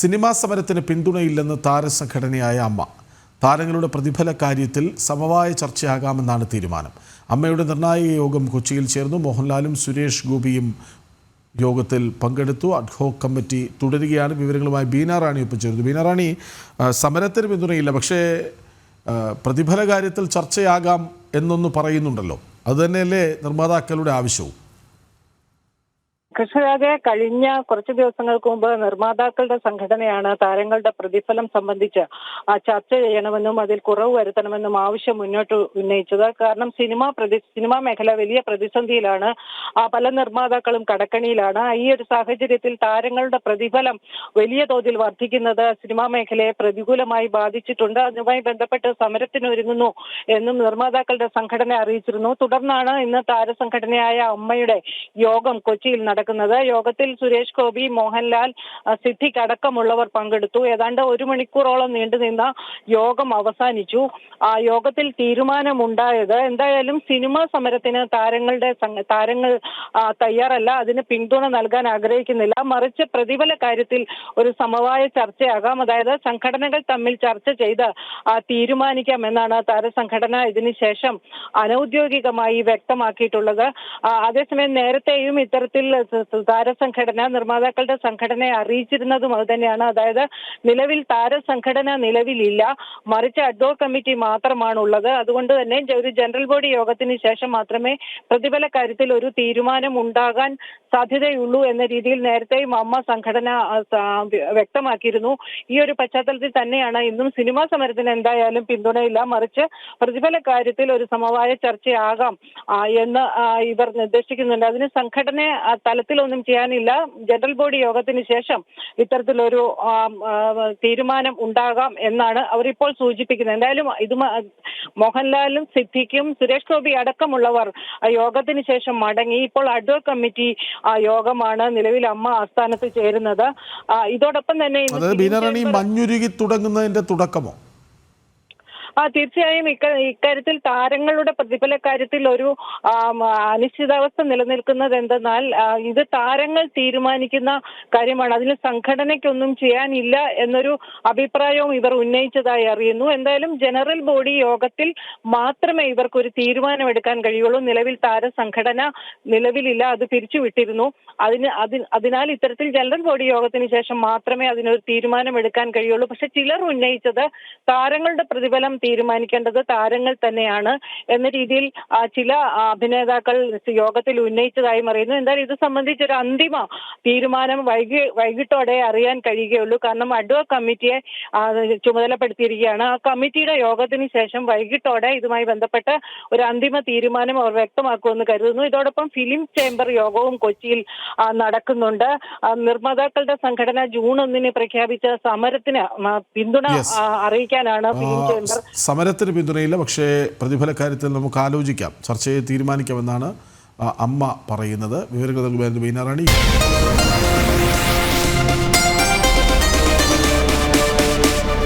Cinema സമരത്തിന് പിന്തുണയില്ലെന്ന് താരസംഘടനയായ അമ്മ. താരങ്ങളുടെ പ്രതിഫല കാര്യത്തിൽ സമവായ ചർച്ചയാകാമെന്നാണ് തീരുമാനം. അമ്മയുടെ നിർണായക യോഗം കൊച്ചിയിൽ ചേർന്നു. മോഹൻലാലും സുരേഷ് ഗോപിയും യോഗത്തിൽ പങ്കെടുത്തു. അഡ്ഹോക് കമ്മിറ്റി തുടരുകയാണ്. വിവരങ്ങളുമായി ബീന റാണി ഒപ്പം ചേർന്നു. ബീന റാണി, സമരത്തിന് പിന്തുണയില്ല, പക്ഷേ പ്രതിഫല കാര്യത്തിൽ ചർച്ചയാകാം എന്നൊന്ന് പറയുന്നുണ്ടല്ലോ. അതുതന്നെയല്ലേ നിർമ്മാതാക്കളുടെ ആവശ്യവും? കൃഷ്ണരാജെ, കഴിഞ്ഞ കുറച്ച് ദിവസങ്ങൾക്ക് മുമ്പ് നിർമ്മാതാക്കളുടെ സംഘടനയാണ് താരങ്ങളുടെ പ്രതിഫലം സംബന്ധിച്ച് ചർച്ച ചെയ്യണമെന്നും അതിൽ കുറവ് വരുത്തണമെന്നും ആവശ്യം മുന്നോട്ട് ഉന്നയിച്ചത്. കാരണം സിനിമാ മേഖല വലിയ പ്രതിസന്ധിയിലാണ്. പല നിർമ്മാതാക്കളും കടക്കണിയിലാണ്. ഈ ഒരു സാഹചര്യത്തിൽ താരങ്ങളുടെ പ്രതിഫലം വലിയ തോതിൽ വർദ്ധിക്കുന്നത് സിനിമാ മേഖലയെ പ്രതികൂലമായി ബാധിച്ചിട്ടുണ്ട്. അതുമായി ബന്ധപ്പെട്ട് സമരത്തിനൊരുങ്ങുന്നു എന്നും നിർമ്മാതാക്കളുടെ സംഘടന അറിയിച്ചിരുന്നു. തുടർന്നാണ് ഇന്ന് താരസംഘടനയായ അമ്മയുടെ യോഗം കൊച്ചിയിൽ നടക്കുന്നത്. യോഗത്തിൽ സുരേഷ് ഗോപി, മോഹൻലാൽ, സിദ്ദിഖ് അടക്കമുള്ളവർ പങ്കെടുത്തു. ഏതാണ്ട് 1 മണിക്കൂറോളം നീണ്ടുനിന്ന യോഗം അവസാനിച്ചു. യോഗത്തിൽ തീരുമാനമുണ്ടായത് എന്തായാലും സിനിമാ സമരത്തിന് താരങ്ങൾ തയ്യാറല്ല, അതിന് പിന്തുണ നൽകാൻ ആഗ്രഹിക്കുന്നില്ല. മറിച്ച് പ്രതിഫല കാര്യത്തിൽ ഒരു സമവായ ചർച്ചയാകാം. അതായത് സംഘടനകൾ തമ്മിൽ ചർച്ച ചെയ്ത് തീരുമാനിക്കാമെന്നാണ് താരസംഘടന ഇതിനുശേഷം അനൌദ്യോഗികമായി വ്യക്തമാക്കിയിട്ടുള്ളത്. അതേസമയം നേരത്തെയും ഇത്തരത്തിൽ താരസംഘടന നിർമ്മാതാക്കളുടെ സംഘടനയെ അറിയിച്ചിരുന്നതും അത് തന്നെയാണ്. അതായത് നിലവിൽ താരസംഘടന നിലവിലില്ല, മറിച്ച് അഡ്ഹോക് കമ്മിറ്റി മാത്രമാണ് ഉള്ളത്. അതുകൊണ്ട് തന്നെ ഒരു ജനറൽ ബോഡി യോഗത്തിന് ശേഷം മാത്രമേ പ്രതിഫല കാര്യത്തിൽ ഒരു തീരുമാനം ഉണ്ടാകാൻ സാധ്യതയുള്ളൂ എന്ന രീതിയിൽ നേരത്തെയും അമ്മ സംഘടന വ്യക്തമാക്കിയിരുന്നു. ഈ ഒരു പശ്ചാത്തലത്തിൽ തന്നെയാണ് ഇന്നും സിനിമാ സമരത്തിന് എന്തായാലും പിന്തുണയില്ല, മറിച്ച് പ്രതിഫല കാര്യത്തിൽ ഒരു സമവായ ചർച്ചയാകാം എന്ന് ഇവർ നിർദ്ദേശിക്കുന്നുണ്ട്. അതിന് സംഘടന തലത്തിലൊന്നും ചെയ്യാനില്ല. ജനറൽ ബോഡി യോഗത്തിന് ശേഷം ഇത്തരത്തിലൊരു തീരുമാനം ഉണ്ടാകാം എന്നാണ് അവരിപ്പോൾ സൂചിപ്പിക്കുന്നത്. എന്തായാലും മോഹൻലാലും സിദ്ദിഖും സുരേഷ് ഗോപി അടക്കമുള്ളവർ യോഗത്തിന് ശേഷം മടങ്ങി. ഇപ്പോൾ അഡ്ഹോക് കമ്മിറ്റി യോഗമാണ് നിലവിൽ അമ്മ ആസ്ഥാനത്ത് ചേരുന്നത്. ഇതോടൊപ്പം തന്നെ മഞ്ഞുരുകി തുടങ്ങുന്നതിന്റെ തുടക്കമോ? തീർച്ചയായും ഇക്കാര്യത്തിൽ താരങ്ങളുടെ പ്രതിഫല കാര്യത്തിൽ ഒരു അനിശ്ചിതാവസ്ഥ നിലനിൽക്കുന്നത് എന്തെന്നാൽ ഇത് താരങ്ങൾ തീരുമാനിക്കുന്ന കാര്യമാണ്. അതിന് സംഘടനയ്ക്കൊന്നും ചെയ്യാനില്ല എന്നൊരു അഭിപ്രായവും ഇവർ ഉന്നയിച്ചതായി അറിയുന്നു. എന്തായാലും ജനറൽ ബോഡി യോഗത്തിൽ മാത്രമേ ഇവർക്കൊരു തീരുമാനമെടുക്കാൻ കഴിയുള്ളൂ. നിലവിൽ താരസംഘടന നിലവിലില്ല, അത് പിരിച്ചുവിട്ടിരുന്നു. അതിനാൽ ഇത്തരത്തിൽ ജനറൽ ബോഡി യോഗത്തിന് ശേഷം മാത്രമേ അതിനൊരു തീരുമാനമെടുക്കാൻ കഴിയുള്ളൂ. പക്ഷെ ചിലർ ഉന്നയിച്ചത് താരങ്ങളുടെ പ്രതിഫലം തീരുമാനിക്കേണ്ടത് താരങ്ങൾ തന്നെയാണ് എന്ന രീതിയിൽ ചില അഭിനേതാക്കൾ യോഗത്തിൽ ഉന്നയിച്ചതായും അറിയുന്നു. എന്തായാലും ഇത് സംബന്ധിച്ചൊരു അന്തിമ തീരുമാനം വൈകിട്ടോടെ അറിയാൻ കഴിയുകയുള്ളൂ. കാരണം അഡ്ഹോക് കമ്മിറ്റിയെ ചുമതലപ്പെടുത്തിയിരിക്കുകയാണ്. ആ കമ്മിറ്റിയുടെ യോഗത്തിന് ശേഷം വൈകിട്ടോടെ ഇതുമായി ബന്ധപ്പെട്ട് ഒരു അന്തിമ തീരുമാനം അവർ വ്യക്തമാക്കുമെന്ന് കരുതുന്നു. ഇതോടൊപ്പം ഫിലിം ചേംബർ യോഗവും കൊച്ചിയിൽ നടക്കുന്നുണ്ട്. നിർമ്മാതാക്കളുടെ സംഘടന ജൂൺ 1 പ്രഖ്യാപിച്ച സമരത്തിന് പിന്തുണ അറിയിക്കാനാണ് ഫിലിം ചേംബർ. സമരത്തിന് പിന്തുണയില്ല, പക്ഷേ പ്രതിഫല കാര്യത്തിൽ നമുക്ക് ആലോചിക്കാം, ചർച്ച ചെയ്ത് തീരുമാനിക്കാമെന്നാണ് അമ്മ പറയുന്നത്. വിവരങ്ങൾ നൽകുവാൻ ബീന റാണി.